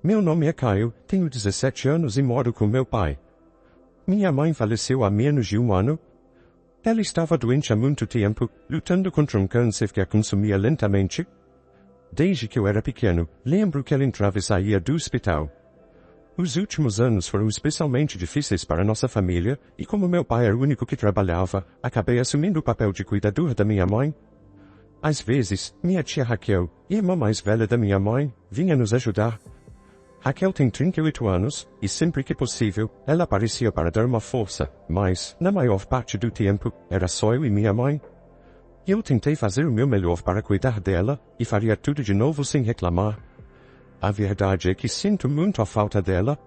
Meu nome é Caio, tenho 17 anos e moro com meu pai. Minha mãe faleceu há menos de um ano. Ela estava doente há muito tempo, lutando contra um câncer que a consumia lentamente. Desde que eu era pequeno, lembro que ela entrava e saía do hospital. Os últimos anos foram especialmente difíceis para nossa família, e como meu pai era o único que trabalhava, acabei assumindo o papel de cuidador da minha mãe. Às vezes, minha tia Raquel, irmã mais velha da minha mãe, vinha nos ajudar. Raquel tem 38 anos, e sempre que possível, ela aparecia para dar uma força, mas, na maior parte do tempo, era só eu e minha mãe. Eu tentei fazer o meu melhor para cuidar dela, e faria tudo de novo sem reclamar. A verdade é que sinto muito a falta dela.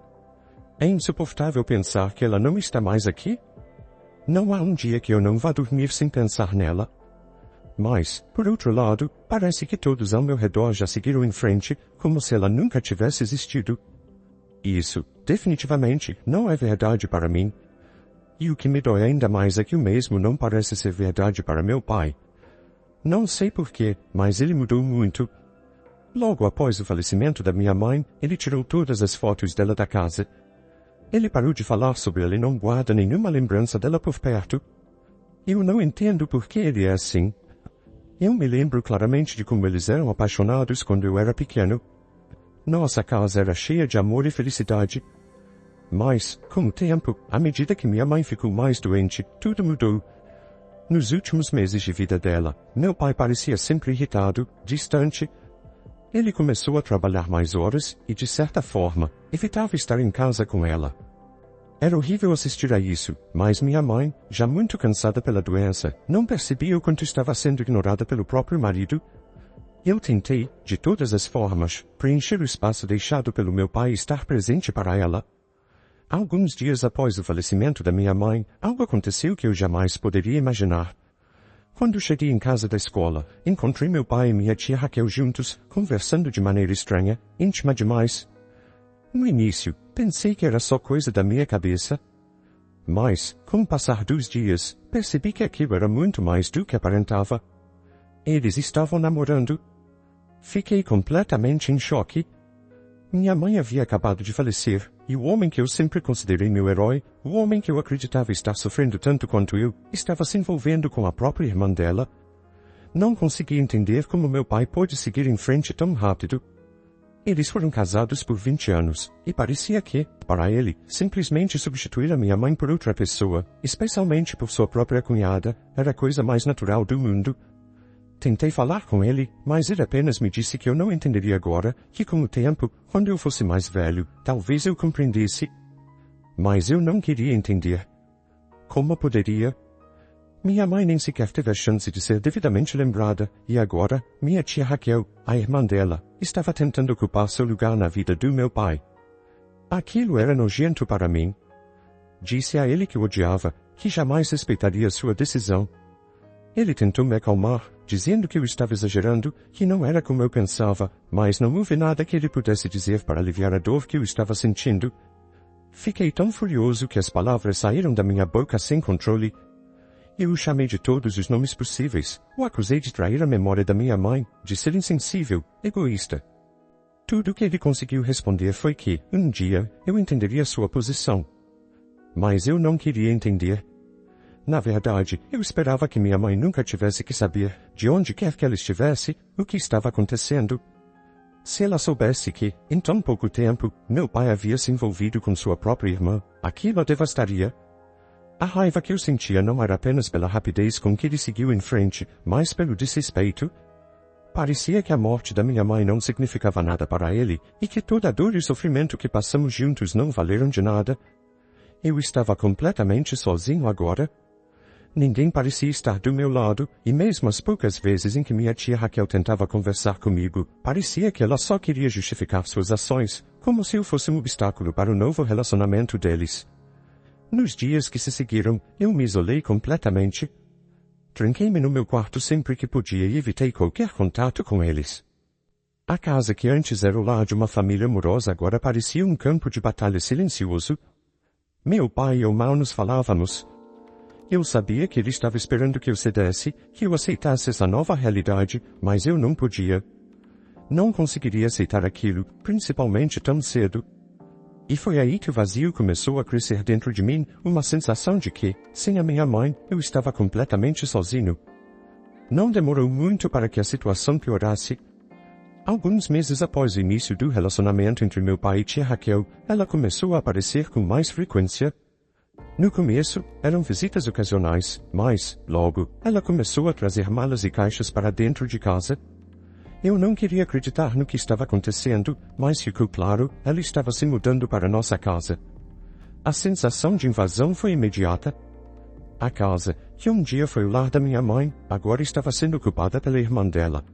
É insuportável pensar que ela não está mais aqui. Não há um dia que eu não vá dormir sem pensar nela. Mas, por outro lado, parece que todos ao meu redor já seguiram em frente, como se ela nunca tivesse existido. E isso, definitivamente, não é verdade para mim. E o que me dói ainda mais é que o mesmo não parece ser verdade para meu pai. Não sei porquê, mas ele mudou muito. Logo após o falecimento da minha mãe, ele tirou todas as fotos dela da casa. Ele parou de falar sobre ela e não guarda nenhuma lembrança dela por perto. Eu não entendo por que ele é assim. Eu me lembro claramente de como eles eram apaixonados quando eu era pequeno. Nossa casa era cheia de amor e felicidade. Mas, com o tempo, à medida que minha mãe ficou mais doente, tudo mudou. Nos últimos meses de vida dela, meu pai parecia sempre irritado, distante. Ele começou a trabalhar mais horas e, de certa forma, evitava estar em casa com ela. Era horrível assistir a isso, mas minha mãe, já muito cansada pela doença, não percebia o quanto estava sendo ignorada pelo próprio marido. Eu tentei, de todas as formas, preencher o espaço deixado pelo meu pai e estar presente para ela. Alguns dias após o falecimento da minha mãe, algo aconteceu que eu jamais poderia imaginar. Quando cheguei em casa da escola, encontrei meu pai e minha tia Raquel juntos, conversando de maneira estranha, íntima demais. No início, pensei que era só coisa da minha cabeça. Mas, com o passar dos dias, percebi que aquilo era muito mais do que aparentava. Eles estavam namorando. Fiquei completamente em choque. Minha mãe havia acabado de falecer, e o homem que eu sempre considerei meu herói, o homem que eu acreditava estar sofrendo tanto quanto eu, estava se envolvendo com a própria irmã dela. Não consegui entender como meu pai pôde seguir em frente tão rápido. Eles foram casados por 20 anos, e parecia que, para ele, simplesmente substituir a minha mãe por outra pessoa, especialmente por sua própria cunhada, era a coisa mais natural do mundo. Tentei falar com ele, mas ele apenas me disse que eu não entenderia agora, que com o tempo, quando eu fosse mais velho, talvez eu compreendesse. Mas eu não queria entender. Como poderia? Minha mãe nem sequer teve a chance de ser devidamente lembrada, e agora, minha tia Raquel, a irmã dela, estava tentando ocupar seu lugar na vida do meu pai. Aquilo era nojento para mim. Disse a ele que o odiava, que jamais respeitaria sua decisão. Ele tentou me acalmar, dizendo que eu estava exagerando, que não era como eu pensava, mas não houve nada que ele pudesse dizer para aliviar a dor que eu estava sentindo. Fiquei tão furioso que as palavras saíram da minha boca sem controle. Eu o chamei de todos os nomes possíveis, o acusei de trair a memória da minha mãe, de ser insensível, egoísta. Tudo o que ele conseguiu responder foi que, um dia, eu entenderia sua posição. Mas eu não queria entender. Na verdade, eu esperava que minha mãe nunca tivesse que saber, de onde quer que ela estivesse, o que estava acontecendo. Se ela soubesse que, em tão pouco tempo, meu pai havia se envolvido com sua própria irmã, aquilo a devastaria. A raiva que eu sentia não era apenas pela rapidez com que ele seguiu em frente, mas pelo desrespeito. Parecia que a morte da minha mãe não significava nada para ele, e que toda a dor e sofrimento que passamos juntos não valeram de nada. Eu estava completamente sozinho agora. Ninguém parecia estar do meu lado, e mesmo as poucas vezes em que minha tia Raquel tentava conversar comigo, parecia que ela só queria justificar suas ações, como se eu fosse um obstáculo para o novo relacionamento deles. Nos dias que se seguiram, eu me isolei completamente. Tranquei-me no meu quarto sempre que podia e evitei qualquer contato com eles. A casa que antes era o lar de uma família amorosa agora parecia um campo de batalha silencioso. Meu pai e eu mal nos falávamos. Eu sabia que ele estava esperando que eu cedesse, que eu aceitasse essa nova realidade, mas eu não podia. Não conseguiria aceitar aquilo, principalmente tão cedo. E foi aí que o vazio começou a crescer dentro de mim, uma sensação de que, sem a minha mãe, eu estava completamente sozinho. Não demorou muito para que a situação piorasse. Alguns meses após o início do relacionamento entre meu pai e tia Raquel, ela começou a aparecer com mais frequência. No começo, eram visitas ocasionais, mas, logo, ela começou a trazer malas e caixas para dentro de casa. Eu não queria acreditar no que estava acontecendo, mas ficou claro, ela estava se mudando para nossa casa. A sensação de invasão foi imediata. A casa, que um dia foi o lar da minha mãe, agora estava sendo ocupada pela irmã dela.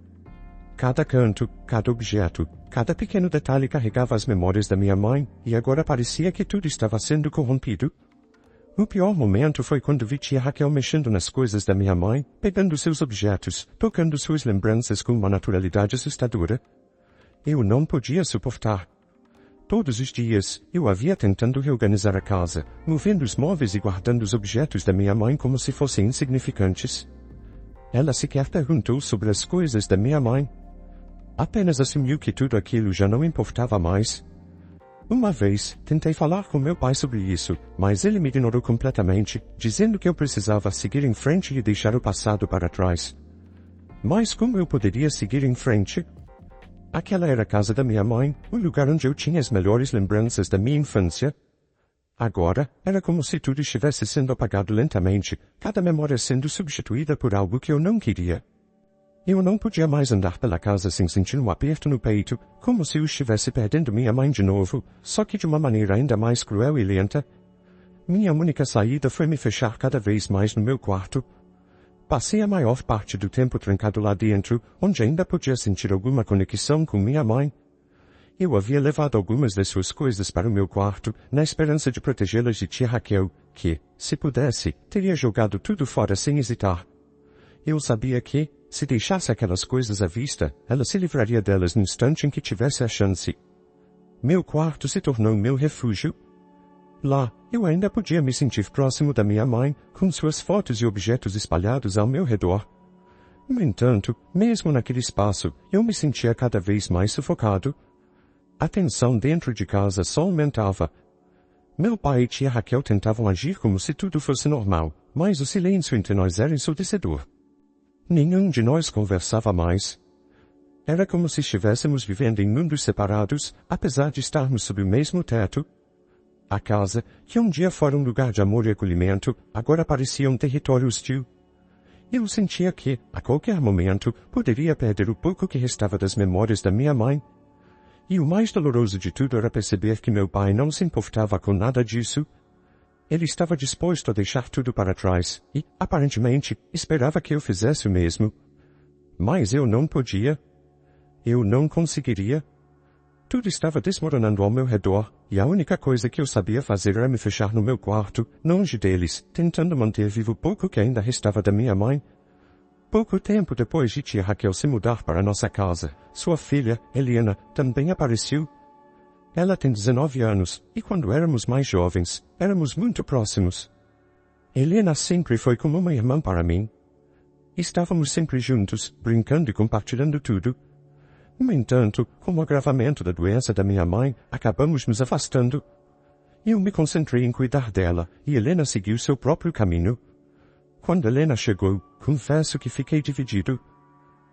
Cada canto, cada objeto, cada pequeno detalhe carregava as memórias da minha mãe, e agora parecia que tudo estava sendo corrompido. O pior momento foi quando vi tia Raquel mexendo nas coisas da minha mãe, pegando seus objetos, tocando suas lembranças com uma naturalidade assustadora. Eu não podia suportar. Todos os dias, eu a via tentando reorganizar a casa, movendo os móveis e guardando os objetos da minha mãe como se fossem insignificantes. Ela sequer perguntou sobre as coisas da minha mãe. Apenas assumiu que tudo aquilo já não importava mais. Uma vez, tentei falar com meu pai sobre isso, mas ele me ignorou completamente, dizendo que eu precisava seguir em frente e deixar o passado para trás. Mas como eu poderia seguir em frente? Aquela era a casa da minha mãe, o lugar onde eu tinha as melhores lembranças da minha infância. Agora, era como se tudo estivesse sendo apagado lentamente, cada memória sendo substituída por algo que eu não queria. Eu não podia mais andar pela casa sem sentir um aperto no peito, como se eu estivesse perdendo minha mãe de novo, só que de uma maneira ainda mais cruel e lenta. Minha única saída foi me fechar cada vez mais no meu quarto. Passei a maior parte do tempo trancado lá dentro, onde ainda podia sentir alguma conexão com minha mãe. Eu havia levado algumas das suas coisas para o meu quarto, na esperança de protegê-las de tia Raquel, que, se pudesse, teria jogado tudo fora sem hesitar. Eu sabia que, se deixasse aquelas coisas à vista, ela se livraria delas no instante em que tivesse a chance. Meu quarto se tornou meu refúgio. Lá, eu ainda podia me sentir próximo da minha mãe, com suas fotos e objetos espalhados ao meu redor. No entanto, mesmo naquele espaço, eu me sentia cada vez mais sufocado. A tensão dentro de casa só aumentava. Meu pai e tia Raquel tentavam agir como se tudo fosse normal, mas o silêncio entre nós era ensurdecedor. Nenhum de nós conversava mais. Era como se estivéssemos vivendo em mundos separados, apesar de estarmos sob o mesmo teto. A casa, que um dia fora um lugar de amor e acolhimento, agora parecia um território hostil. Eu sentia que, a qualquer momento, poderia perder o pouco que restava das memórias da minha mãe. E o mais doloroso de tudo era perceber que meu pai não se importava com nada disso. Ele estava disposto a deixar tudo para trás e, aparentemente, esperava que eu fizesse o mesmo. Mas eu não podia. Eu não conseguiria. Tudo estava desmoronando ao meu redor, e a única coisa que eu sabia fazer era me fechar no meu quarto, longe deles, tentando manter vivo o pouco que ainda restava da minha mãe. Pouco tempo depois de tia Raquel se mudar para nossa casa, sua filha, Helena, também apareceu. Ela tem 19 anos, e quando éramos mais jovens, éramos muito próximos. Helena sempre foi como uma irmã para mim. Estávamos sempre juntos, brincando e compartilhando tudo. No entanto, com o agravamento da doença da minha mãe, acabamos nos afastando. Eu me concentrei em cuidar dela, e Helena seguiu seu próprio caminho. Quando Helena chegou, confesso que fiquei dividido.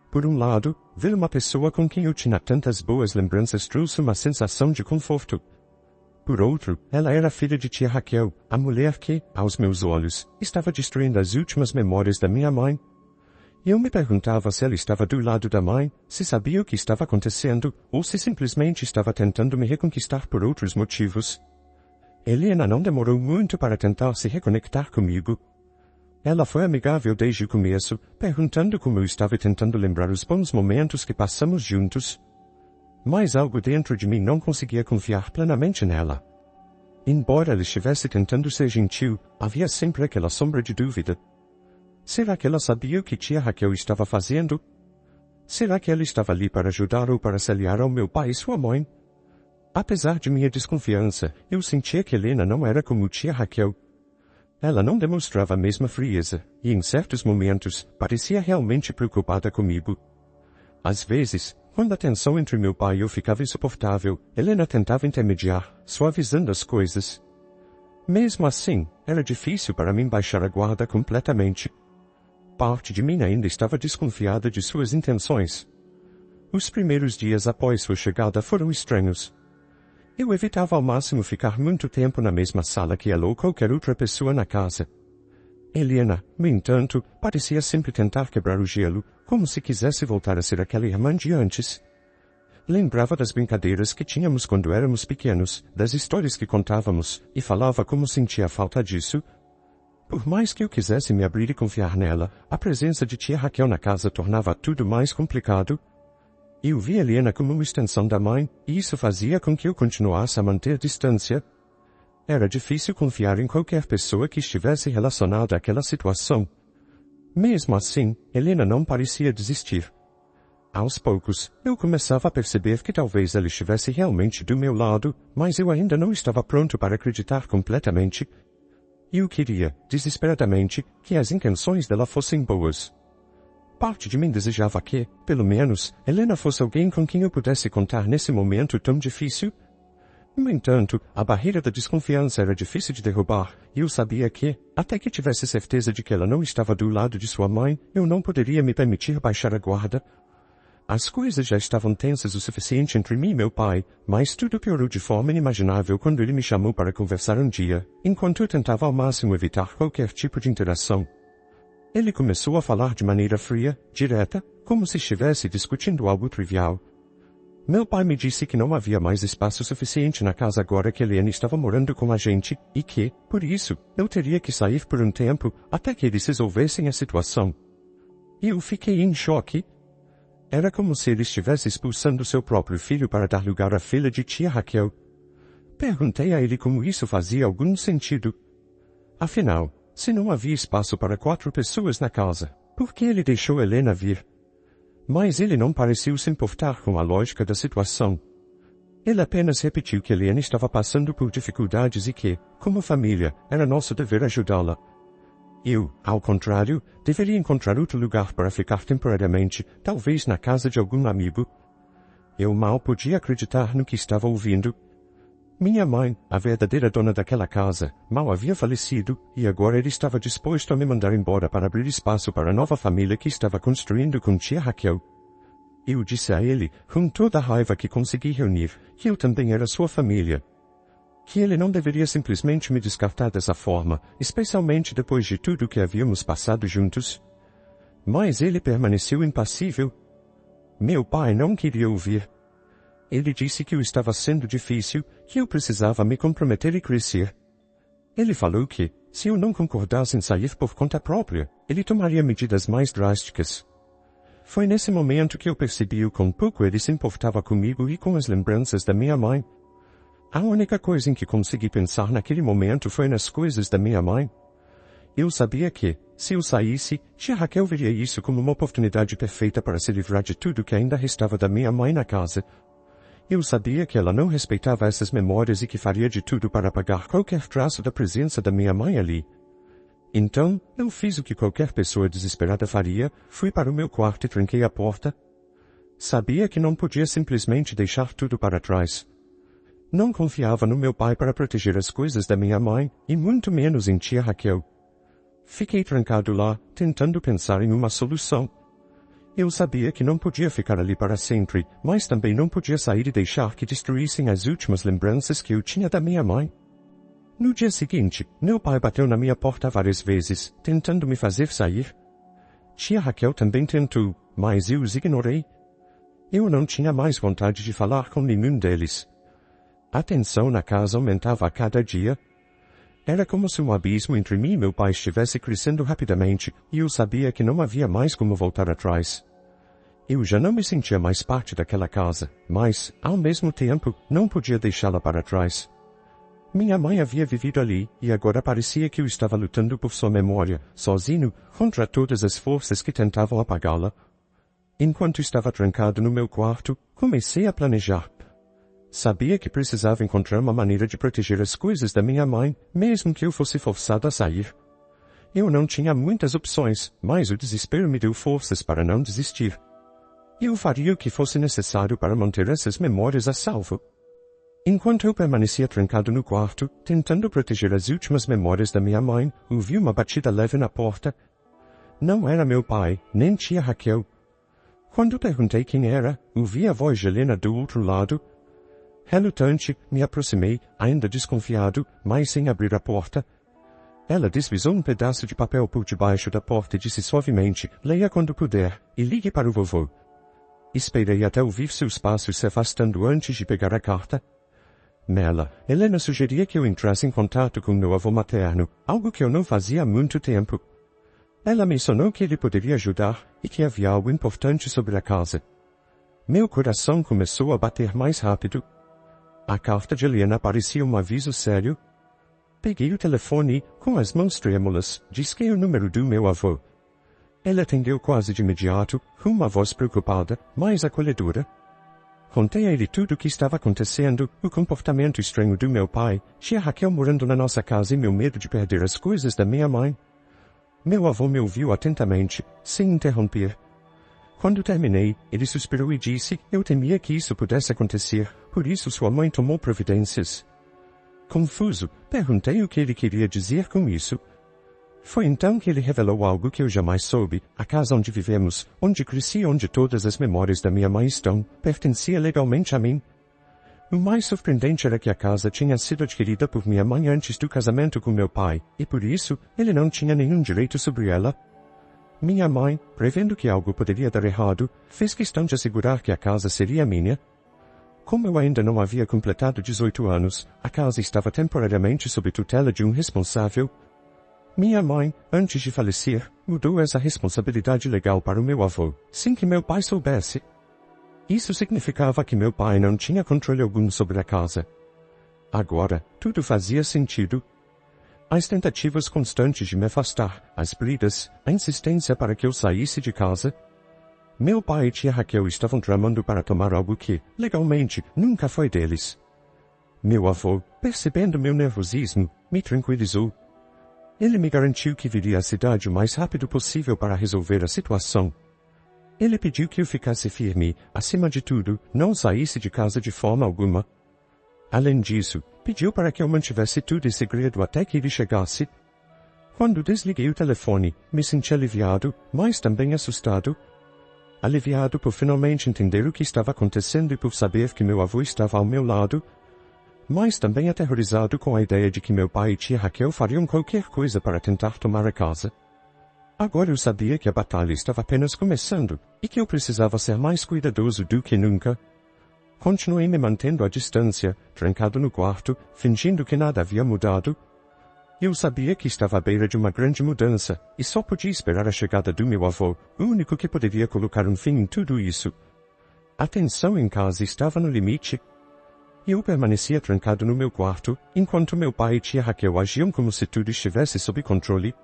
Por um lado, ver uma pessoa com quem eu tinha tantas boas lembranças trouxe uma sensação de conforto. Por outro, ela era filha de tia Raquel, a mulher que, aos meus olhos, estava destruindo as últimas memórias da minha mãe. Eu me perguntava se ela estava do lado da mãe, se sabia o que estava acontecendo, ou se simplesmente estava tentando me reconquistar por outros motivos. Helena não demorou muito para tentar se reconectar comigo. Ela foi amigável desde o começo, perguntando como eu estava e tentando lembrar os bons momentos que passamos juntos. Mas algo dentro de mim não conseguia confiar plenamente nela. Embora ela estivesse tentando ser gentil, havia sempre aquela sombra de dúvida. Será que ela sabia o que tia Raquel estava fazendo? Será que ela estava ali para ajudar ou para se aliar ao meu pai e sua mãe? Apesar de minha desconfiança, eu sentia que Helena não era como tia Raquel. Ela não demonstrava a mesma frieza, e em certos momentos, parecia realmente preocupada comigo. Às vezes, quando a tensão entre meu pai e eu ficava insuportável, Helena tentava intermediar, suavizando as coisas. Mesmo assim, era difícil para mim baixar a guarda completamente. Parte de mim ainda estava desconfiada de suas intenções. Os primeiros dias após sua chegada foram estranhos. Eu evitava ao máximo ficar muito tempo na mesma sala que ela ou qualquer outra pessoa na casa. Helena, no entanto, parecia sempre tentar quebrar o gelo, como se quisesse voltar a ser aquela irmã de antes. Lembrava das brincadeiras que tínhamos quando éramos pequenos, das histórias que contávamos, e falava como sentia falta disso. Por mais que eu quisesse me abrir e confiar nela, a presença de tia Raquel na casa tornava tudo mais complicado. Eu via Helena como uma extensão da mãe, e isso fazia com que eu continuasse a manter distância. Era difícil confiar em qualquer pessoa que estivesse relacionada àquela situação. Mesmo assim, Helena não parecia desistir. Aos poucos, eu começava a perceber que talvez ela estivesse realmente do meu lado, mas eu ainda não estava pronto para acreditar completamente. Eu queria, desesperadamente, que as intenções dela fossem boas. Parte de mim desejava que, pelo menos, Helena fosse alguém com quem eu pudesse contar nesse momento tão difícil. No entanto, a barreira da desconfiança era difícil de derrubar, e eu sabia que, até que tivesse certeza de que ela não estava do lado de sua mãe, eu não poderia me permitir baixar a guarda. As coisas já estavam tensas o suficiente entre mim e meu pai, mas tudo piorou de forma inimaginável quando ele me chamou para conversar um dia, enquanto eu tentava ao máximo evitar qualquer tipo de interação. Ele começou a falar de maneira fria, direta, como se estivesse discutindo algo trivial. Meu pai me disse que não havia mais espaço suficiente na casa agora que Helena estava morando com a gente, e que, por isso, eu teria que sair por um tempo, até que eles resolvessem a situação. Eu fiquei em choque. Era como se ele estivesse expulsando seu próprio filho para dar lugar à filha de tia Raquel. Perguntei a ele como isso fazia algum sentido. Afinal, se não havia espaço para 4 pessoas na casa, por que ele deixou Helena vir? Mas ele não pareceu se importar com a lógica da situação. Ele apenas repetiu que Helena estava passando por dificuldades e que, como família, era nosso dever ajudá-la. Eu, ao contrário, deveria encontrar outro lugar para ficar temporariamente, talvez na casa de algum amigo. Eu mal podia acreditar no que estava ouvindo. Minha mãe, a verdadeira dona daquela casa, mal havia falecido, e agora ele estava disposto a me mandar embora para abrir espaço para a nova família que estava construindo com tia Raquel. Eu disse a ele, com toda a raiva que consegui reunir, que eu também era sua família. Que ele não deveria simplesmente me descartar dessa forma, especialmente depois de tudo que havíamos passado juntos. Mas ele permaneceu impassível. Meu pai não queria ouvir. Ele disse que eu estava sendo difícil, que eu precisava me comprometer e crescer. Ele falou que, se eu não concordasse em sair por conta própria, ele tomaria medidas mais drásticas. Foi nesse momento que eu percebi o quão pouco ele se importava comigo e com as lembranças da minha mãe. A única coisa em que consegui pensar naquele momento foi nas coisas da minha mãe. Eu sabia que, se eu saísse, tia Raquel veria isso como uma oportunidade perfeita para se livrar de tudo que ainda restava da minha mãe na casa. Eu sabia que ela não respeitava essas memórias e que faria de tudo para apagar qualquer traço da presença da minha mãe ali. Então, eu fiz o que qualquer pessoa desesperada faria, fui para o meu quarto e tranquei a porta. Sabia que não podia simplesmente deixar tudo para trás. Não confiava no meu pai para proteger as coisas da minha mãe, e muito menos em tia Raquel. Fiquei trancado lá, tentando pensar em uma solução. Eu sabia que não podia ficar ali para sempre, mas também não podia sair e deixar que destruíssem as últimas lembranças que eu tinha da minha mãe. No dia seguinte, meu pai bateu na minha porta várias vezes, tentando me fazer sair. Tia Raquel também tentou, mas eu os ignorei. Eu não tinha mais vontade de falar com nenhum deles. A tensão na casa aumentava a cada dia. Era como se um abismo entre mim e meu pai estivesse crescendo rapidamente, e eu sabia que não havia mais como voltar atrás. Eu já não me sentia mais parte daquela casa, mas, ao mesmo tempo, não podia deixá-la para trás. Minha mãe havia vivido ali, e agora parecia que eu estava lutando por sua memória, sozinho, contra todas as forças que tentavam apagá-la. Enquanto estava trancado no meu quarto, comecei a planejar. Sabia que precisava encontrar uma maneira de proteger as coisas da minha mãe, mesmo que eu fosse forçado a sair. Eu não tinha muitas opções, mas o desespero me deu forças para não desistir. Eu faria o que fosse necessário para manter essas memórias a salvo. Enquanto eu permanecia trancado no quarto, tentando proteger as últimas memórias da minha mãe, ouvi uma batida leve na porta. Não era meu pai, nem tia Raquel. Quando perguntei quem era, ouvi a voz de Helena do outro lado. Relutante, me aproximei, ainda desconfiado, mas sem abrir a porta. Ela deslizou um pedaço de papel por debaixo da porta e disse suavemente, leia quando puder, e ligue para o vovô. Esperei até ouvir seus passos se afastando antes de pegar a carta. Nela, Helena sugeria que eu entrasse em contato com meu avô materno, algo que eu não fazia há muito tempo. Ela mencionou que ele poderia ajudar e que havia algo importante sobre a casa. Meu coração começou a bater mais rápido. A carta de Helena parecia um aviso sério. Peguei o telefone e, com as mãos trêmulas, disquei o número do meu avô. Ele atendeu quase de imediato, com uma voz preocupada, mas acolhedora. Contei a ele tudo o que estava acontecendo, o comportamento estranho do meu pai, tia Raquel morando na nossa casa e meu medo de perder as coisas da minha mãe. Meu avô me ouviu atentamente, sem interromper. Quando terminei, ele suspirou e disse, eu temia que isso pudesse acontecer, por isso sua mãe tomou providências. Confuso, perguntei o que ele queria dizer com isso. Foi então que ele revelou algo que eu jamais soube. A casa onde vivemos, onde cresci e onde todas as memórias da minha mãe estão, pertencia legalmente a mim. O mais surpreendente era que a casa tinha sido adquirida por minha mãe antes do casamento com meu pai, e por isso, ele não tinha nenhum direito sobre ela. Minha mãe, prevendo que algo poderia dar errado, fez questão de assegurar que a casa seria minha. Como eu ainda não havia completado 18 anos, a casa estava temporariamente sob tutela de um responsável. Minha mãe, antes de falecer, mudou essa responsabilidade legal para o meu avô, sem que meu pai soubesse. Isso significava que meu pai não tinha controle algum sobre a casa. Agora, tudo fazia sentido. As tentativas constantes de me afastar, as brigas, a insistência para que eu saísse de casa. Meu pai e tia Raquel estavam tramando para tomar algo que, legalmente, nunca foi deles. Meu avô, percebendo meu nervosismo, me tranquilizou. Ele me garantiu que viria à cidade o mais rápido possível para resolver a situação. Ele pediu que eu ficasse firme, acima de tudo, não saísse de casa de forma alguma. Além disso, pediu para que eu mantivesse tudo em segredo até que ele chegasse. Quando desliguei o telefone, me senti aliviado, mas também assustado. Aliviado por finalmente entender o que estava acontecendo e por saber que meu avô estava ao meu lado, mas também aterrorizado com a ideia de que meu pai e tia Raquel fariam qualquer coisa para tentar tomar a casa. Agora eu sabia que a batalha estava apenas começando, e que eu precisava ser mais cuidadoso do que nunca. Continuei me mantendo à distância, trancado no quarto, fingindo que nada havia mudado. Eu sabia que estava à beira de uma grande mudança, e só podia esperar a chegada do meu avô, o único que poderia colocar um fim em tudo isso. A tensão em casa estava no limite. Eu permanecia trancado no meu quarto, enquanto meu pai e tia Raquel agiam como se tudo estivesse sob controle.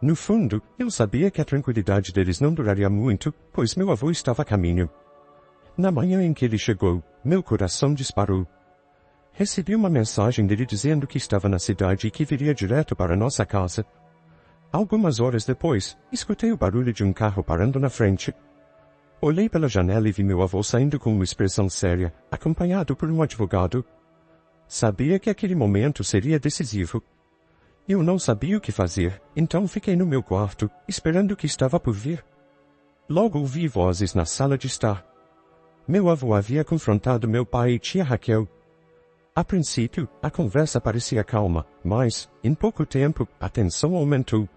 No fundo, eu sabia que a tranquilidade deles não duraria muito, pois meu avô estava a caminho. Na manhã em que ele chegou, meu coração disparou. Recebi uma mensagem dele dizendo que estava na cidade e que viria direto para nossa casa. Algumas horas depois, escutei o barulho de um carro parando na frente. Olhei pela janela e vi meu avô saindo com uma expressão séria, acompanhado por um advogado. Sabia que aquele momento seria decisivo. Eu não sabia o que fazer, então fiquei no meu quarto, esperando o que estava por vir. Logo ouvi vozes na sala de estar. Meu avô havia confrontado meu pai e tia Raquel. A princípio, a conversa parecia calma, mas, em pouco tempo, a tensão aumentou.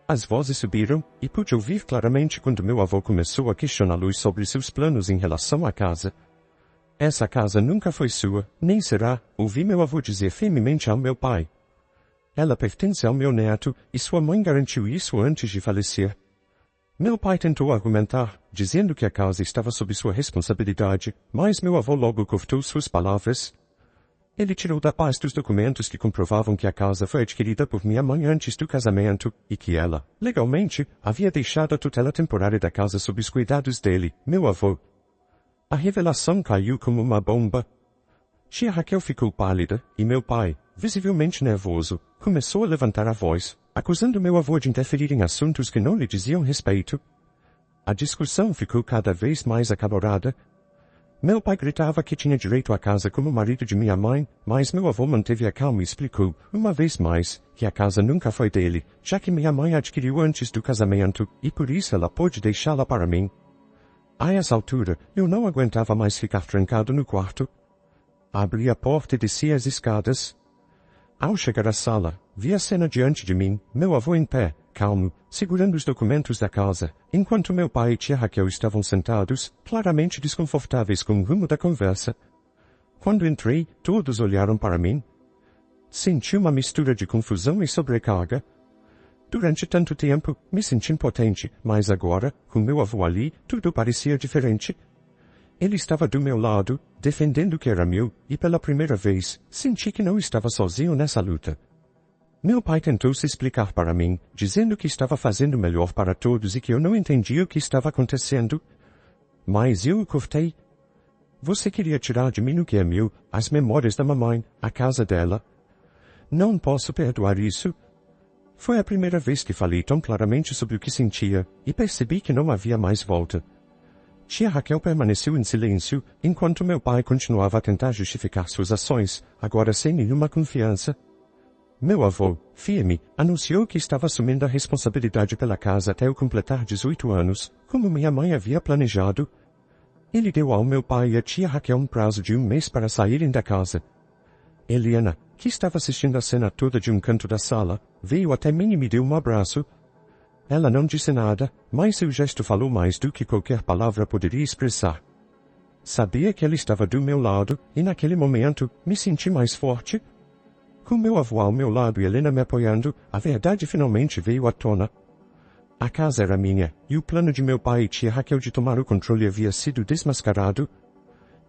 As vozes subiram, e pude ouvir claramente quando meu avô começou a questioná-los sobre seus planos em relação à casa. Essa casa nunca foi sua, nem será, ouvi meu avô dizer firmemente ao meu pai. Ela pertence ao meu neto, e sua mãe garantiu isso antes de falecer. Meu pai tentou argumentar, dizendo que a casa estava sob sua responsabilidade, mas meu avô logo cortou suas palavras. Ele tirou da pasta os documentos que comprovavam que a casa foi adquirida por minha mãe antes do casamento, e que ela, legalmente, havia deixado a tutela temporária da casa sob os cuidados dele, meu avô. A revelação caiu como uma bomba. Tia Raquel ficou pálida, e meu pai, visivelmente nervoso, começou a levantar a voz, acusando meu avô de interferir em assuntos que não lhe diziam respeito. A discussão ficou cada vez mais acalorada. Meu pai gritava que tinha direito à casa como marido de minha mãe, mas meu avô manteve a calma e explicou, uma vez mais, que a casa nunca foi dele, já que minha mãe adquiriu antes do casamento, e por isso ela pôde deixá-la para mim. A essa altura, eu não aguentava mais ficar trancado no quarto. Abri a porta e desci as escadas. Ao chegar à sala, vi a cena diante de mim, meu avô em pé, calmo, segurando os documentos da casa, enquanto meu pai e tia Raquel estavam sentados, claramente desconfortáveis com o rumo da conversa. Quando entrei, todos olharam para mim. Senti uma mistura de confusão e sobrecarga. Durante tanto tempo, me senti impotente, mas agora, com meu avô ali, tudo parecia diferente. Ele estava do meu lado, defendendo o que era meu, e pela primeira vez, senti que não estava sozinho nessa luta. Meu pai tentou se explicar para mim, dizendo que estava fazendo o melhor para todos e que eu não entendia o que estava acontecendo. Mas eu o cortei. Você queria tirar de mim o que é meu, as memórias da mamãe, a casa dela. Não posso perdoar isso. Foi a primeira vez que falei tão claramente sobre o que sentia, e percebi que não havia mais volta. Tia Raquel permaneceu em silêncio, enquanto meu pai continuava a tentar justificar suas ações, agora sem nenhuma confiança. Meu avô, firme, anunciou que estava assumindo a responsabilidade pela casa até eu completar 18 anos, como minha mãe havia planejado. Ele deu ao meu pai e à tia Raquel um prazo de 1 mês para saírem da casa. Helena, que estava assistindo a cena toda de um canto da sala, veio até mim e me deu um abraço. Ela não disse nada, mas seu gesto falou mais do que qualquer palavra poderia expressar. Sabia que ela estava do meu lado, e naquele momento, me senti mais forte. Com meu avô ao meu lado e Helena me apoiando, a verdade finalmente veio à tona. A casa era minha, e o plano de meu pai e tia Raquel de tomar o controle havia sido desmascarado.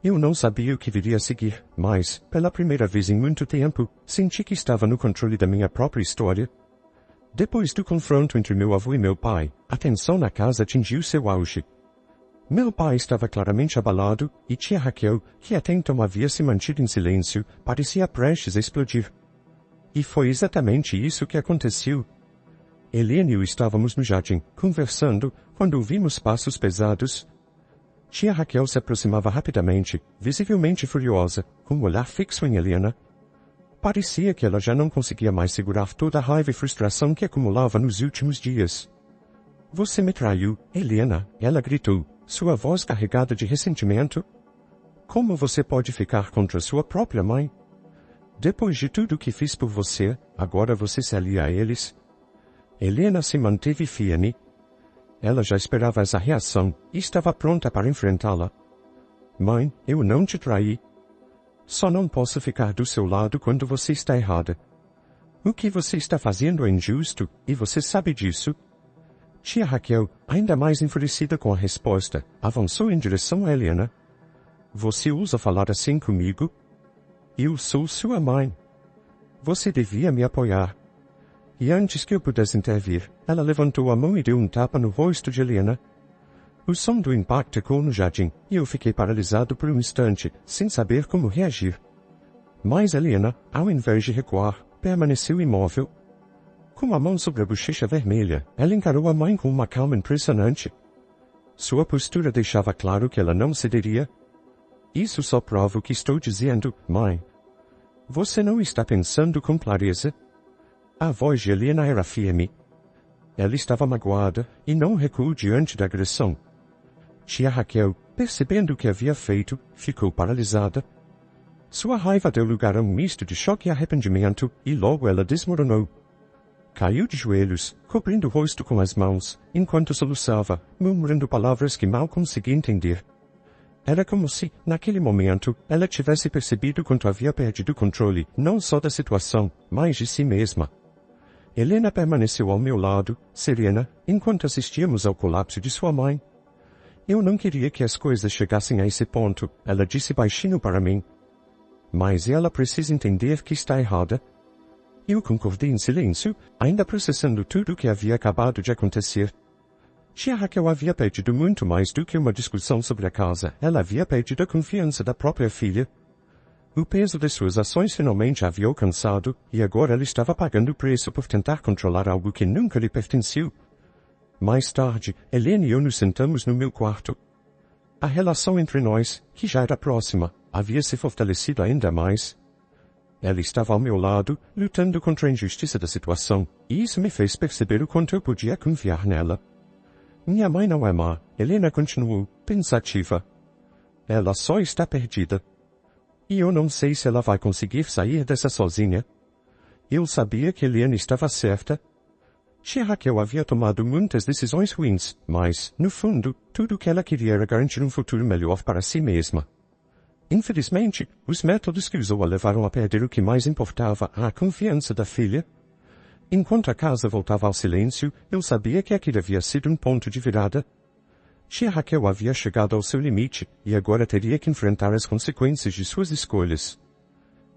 Eu não sabia o que viria a seguir, mas, pela primeira vez em muito tempo, senti que estava no controle da minha própria história. Depois do confronto entre meu avô e meu pai, a tensão na casa atingiu seu auge. Meu pai estava claramente abalado, e tia Raquel, que até então havia se mantido em silêncio, parecia prestes a explodir. E foi exatamente isso que aconteceu. Helena e eu estávamos no jardim, conversando, quando ouvimos passos pesados. Tia Raquel se aproximava rapidamente, visivelmente furiosa, com um olhar fixo em Helena. Parecia que ela já não conseguia mais segurar toda a raiva e frustração que acumulava nos últimos dias. Você me traiu, Helena, ela gritou, sua voz carregada de ressentimento. Como você pode ficar contra sua própria mãe? Depois de tudo o que fiz por você, agora você se alia a eles? Helena se manteve firme. Ela já esperava essa reação e estava pronta para enfrentá-la. Mãe, eu não te traí. Só não posso ficar do seu lado quando você está errada. O que você está fazendo é injusto, e você sabe disso. Tia Raquel, ainda mais enfurecida com a resposta, avançou em direção a Helena. Você ousa falar assim comigo? Eu sou sua mãe. Você devia me apoiar. E antes que eu pudesse intervir, ela levantou a mão e deu um tapa no rosto de Helena. O som do impacto ecoou no jardim, e eu fiquei paralisado por um instante, sem saber como reagir. Mas Helena, ao invés de recuar, permaneceu imóvel. Com a mão sobre a bochecha vermelha, ela encarou a mãe com uma calma impressionante. Sua postura deixava claro que ela não cederia. Isso só prova o que estou dizendo, mãe. Você não está pensando com clareza? A voz de Helena era firme. Ela estava magoada, e não recuou diante da agressão. Tia Raquel, percebendo o que havia feito, ficou paralisada. Sua raiva deu lugar a um misto de choque e arrependimento, e logo ela desmoronou. Caiu de joelhos, cobrindo o rosto com as mãos, enquanto soluçava, murmurando palavras que mal conseguia entender. Era como se, naquele momento, ela tivesse percebido quanto havia perdido o controle, não só da situação, mas de si mesma. Helena permaneceu ao meu lado, serena, enquanto assistíamos ao colapso de sua mãe. Eu não queria que as coisas chegassem a esse ponto, ela disse baixinho para mim. Mas ela precisa entender que está errada. Eu concordei em silêncio, ainda processando tudo o que havia acabado de acontecer. Tia Raquel havia perdido muito mais do que uma discussão sobre a casa. Ela havia perdido a confiança da própria filha. O peso de suas ações finalmente havia alcançado, e agora ela estava pagando o preço por tentar controlar algo que nunca lhe pertenceu. Mais tarde, Helena e eu nos sentamos no meu quarto. A relação entre nós, que já era próxima, havia se fortalecido ainda mais. Ela estava ao meu lado, lutando contra a injustiça da situação, e isso me fez perceber o quanto eu podia confiar nela. Minha mãe não é má, Helena continuou, pensativa. Ela só está perdida. E eu não sei se ela vai conseguir sair dessa sozinha. Eu sabia que Helena estava certa. Tia Raquel havia tomado muitas decisões ruins, mas, no fundo, tudo o que ela queria era garantir um futuro melhor para si mesma. Infelizmente, os métodos que usou a levaram a perder o que mais importava, a confiança da filha. Enquanto a casa voltava ao silêncio, eu sabia que aquilo havia sido um ponto de virada. Tia Raquel havia chegado ao seu limite, e agora teria que enfrentar as consequências de suas escolhas.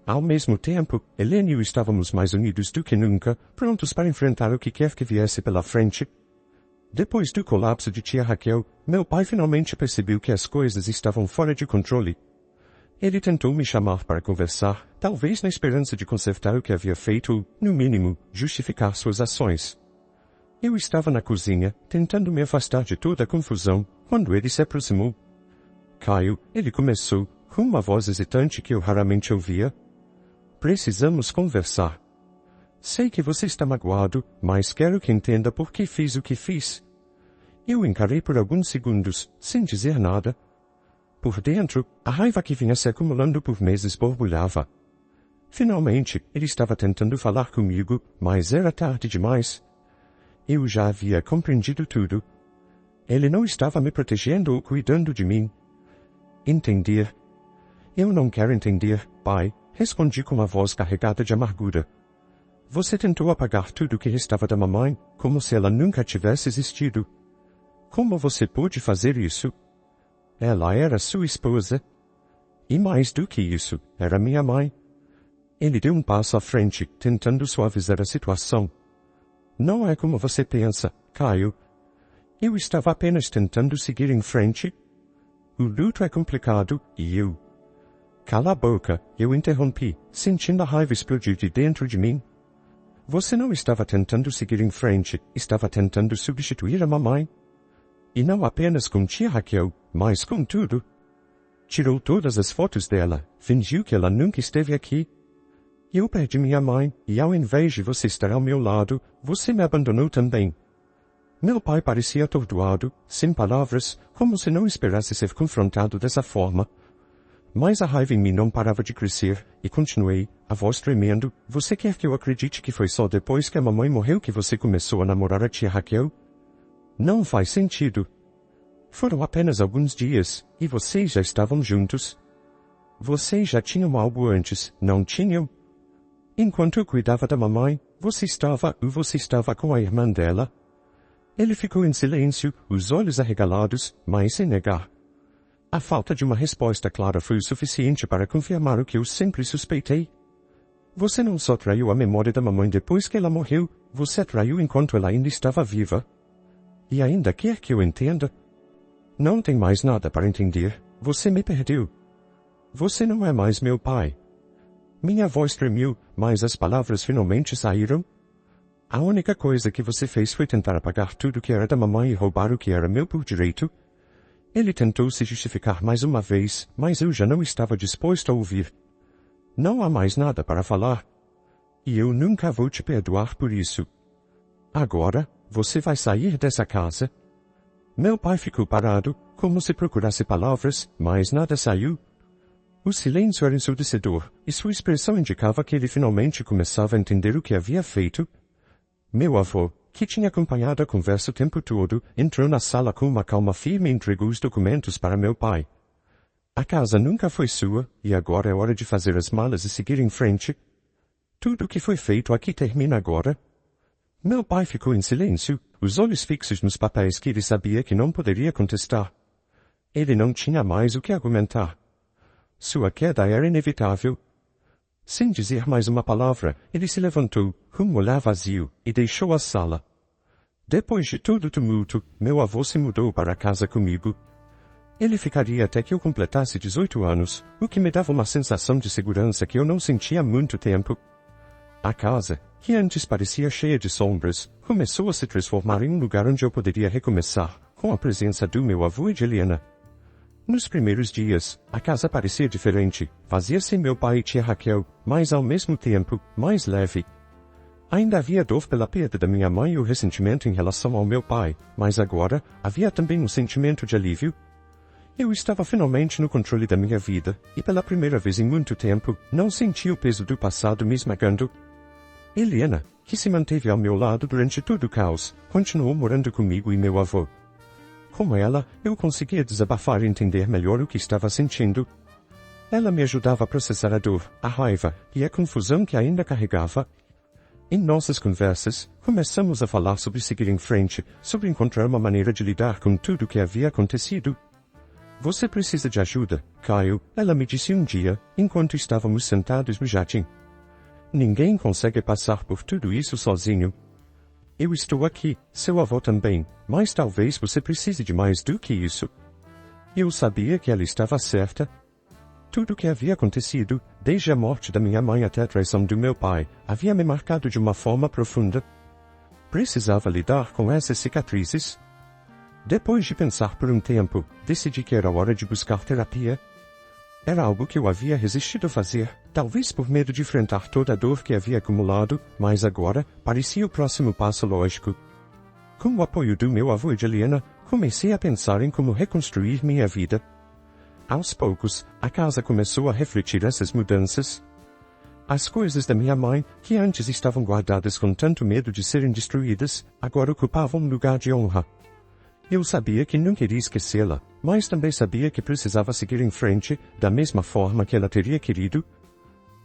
Ao mesmo tempo, Helena e eu estávamos mais unidos do que nunca, prontos para enfrentar o que quer que viesse pela frente. Depois do colapso de tia Raquel, meu pai finalmente percebeu que as coisas estavam fora de controle. Ele tentou me chamar para conversar, talvez na esperança de consertar o que havia feito ou, no mínimo, justificar suas ações. Eu estava na cozinha, tentando me afastar de toda a confusão, quando ele se aproximou. Caio, ele começou, com uma voz hesitante que eu raramente ouvia. Precisamos conversar. Sei que você está magoado, mas quero que entenda por que fiz o que fiz. Eu encarei por alguns segundos, sem dizer nada. Por dentro, a raiva que vinha se acumulando por meses borbulhava. Finalmente, ele estava tentando falar comigo, mas era tarde demais. Eu já havia compreendido tudo. Ele não estava me protegendo ou cuidando de mim. Entender. Eu não quero entender, pai, respondi com uma voz carregada de amargura. Você tentou apagar tudo o que restava da mamãe, como se ela nunca tivesse existido. Como você pôde fazer isso? Ela era sua esposa. E mais do que isso, era minha mãe. Ele deu um passo à frente, tentando suavizar a situação. Não é como você pensa, Caio. Eu estava apenas tentando seguir em frente. O luto é complicado, e eu... Cala a boca, eu interrompi, sentindo a raiva explodir de dentro de mim. Você não estava tentando seguir em frente, estava tentando substituir a mamãe. E não apenas com tia Raquel, mas com tudo. Tirou todas as fotos dela, fingiu que ela nunca esteve aqui. Eu perdi minha mãe, e ao invés de você estar ao meu lado, você me abandonou também. Meu pai parecia atordoado, sem palavras, como se não esperasse ser confrontado dessa forma. Mas a raiva em mim não parava de crescer, e continuei, a voz tremendo, você quer que eu acredite que foi só depois que a mamãe morreu que você começou a namorar a tia Raquel? Não faz sentido. Foram apenas alguns dias, e vocês já estavam juntos. Vocês já tinham algo antes, não tinham? Enquanto eu cuidava da mamãe, você estava com a irmã dela? Ele ficou em silêncio, os olhos arregalados, mas sem negar. A falta de uma resposta clara foi o suficiente para confirmar o que eu sempre suspeitei. Você não só traiu a memória da mamãe depois que ela morreu, você a traiu enquanto ela ainda estava viva. E ainda quer que eu entenda? Não tem mais nada para entender, você me perdeu. Você não é mais meu pai. Minha voz tremeu, mas as palavras finalmente saíram. A única coisa que você fez foi tentar apagar tudo que era da mamãe e roubar o que era meu por direito. Ele tentou se justificar mais uma vez, mas eu já não estava disposto a ouvir. Não há mais nada para falar. E eu nunca vou te perdoar por isso. Agora, você vai sair dessa casa? Meu pai ficou parado, como se procurasse palavras, mas nada saiu. O silêncio era ensurdecedor, e sua expressão indicava que ele finalmente começava a entender o que havia feito. Meu avô, que tinha acompanhado a conversa o tempo todo, entrou na sala com uma calma firme e entregou os documentos para meu pai. A casa nunca foi sua, e agora é hora de fazer as malas e seguir em frente. Tudo o que foi feito aqui termina agora. Meu pai ficou em silêncio, os olhos fixos nos papéis que ele sabia que não poderia contestar. Ele não tinha mais o que argumentar. Sua queda era inevitável. Sem dizer mais uma palavra, ele se levantou, com um olhar vazio, e deixou a sala. Depois de todo o tumulto, meu avô se mudou para casa comigo. Ele ficaria até que eu completasse 18 anos, o que me dava uma sensação de segurança que eu não sentia há muito tempo. A casa, que antes parecia cheia de sombras, começou a se transformar em um lugar onde eu poderia recomeçar, com a presença do meu avô e de Helena. Nos primeiros dias, a casa parecia diferente, vazia sem meu pai e tia Raquel, mas ao mesmo tempo, mais leve. Ainda havia dor pela perda da minha mãe e o ressentimento em relação ao meu pai, mas agora, havia também um sentimento de alívio. Eu estava finalmente no controle da minha vida, e pela primeira vez em muito tempo, não senti o peso do passado me esmagando. Helena, que se manteve ao meu lado durante todo o caos, continuou morando comigo e meu avô. Com ela, eu conseguia desabafar e entender melhor o que estava sentindo. Ela me ajudava a processar a dor, a raiva e a confusão que ainda carregava. Em nossas conversas, começamos a falar sobre seguir em frente, sobre encontrar uma maneira de lidar com tudo o que havia acontecido. Você precisa de ajuda, Caio, ela me disse um dia, enquanto estávamos sentados no jardim. Ninguém consegue passar por tudo isso sozinho. Eu estou aqui, seu avô também, mas talvez você precise de mais do que isso. Eu sabia que ela estava certa. Tudo o que havia acontecido, desde a morte da minha mãe até a traição do meu pai, havia me marcado de uma forma profunda. Precisava lidar com essas cicatrizes. Depois de pensar por um tempo, decidi que era hora de buscar terapia. Era algo que eu havia resistido a fazer, talvez por medo de enfrentar toda a dor que havia acumulado, mas agora parecia o próximo passo lógico. Com o apoio do meu avô e de Helena, comecei a pensar em como reconstruir minha vida. Aos poucos, a casa começou a refletir essas mudanças. As coisas da minha mãe, que antes estavam guardadas com tanto medo de serem destruídas, agora ocupavam um lugar de honra. Eu sabia que não queria esquecê-la, mas também sabia que precisava seguir em frente, da mesma forma que ela teria querido.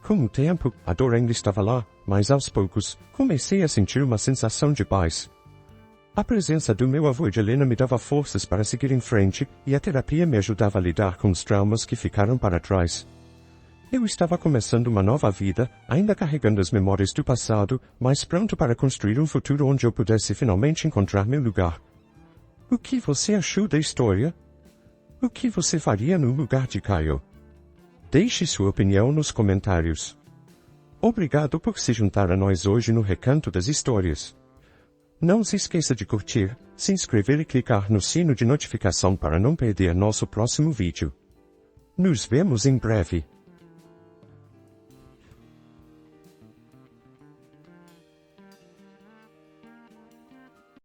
Com o tempo, a dor ainda estava lá, mas aos poucos, comecei a sentir uma sensação de paz. A presença do meu avô e de Helena me dava forças para seguir em frente, e a terapia me ajudava a lidar com os traumas que ficaram para trás. Eu estava começando uma nova vida, ainda carregando as memórias do passado, mas pronto para construir um futuro onde eu pudesse finalmente encontrar meu lugar. O que você achou da história? O que você faria no lugar de Caio? Deixe sua opinião nos comentários. Obrigado por se juntar a nós hoje no Recanto das Histórias. Não se esqueça de curtir, se inscrever e clicar no sino de notificação para não perder nosso próximo vídeo. Nos vemos em breve.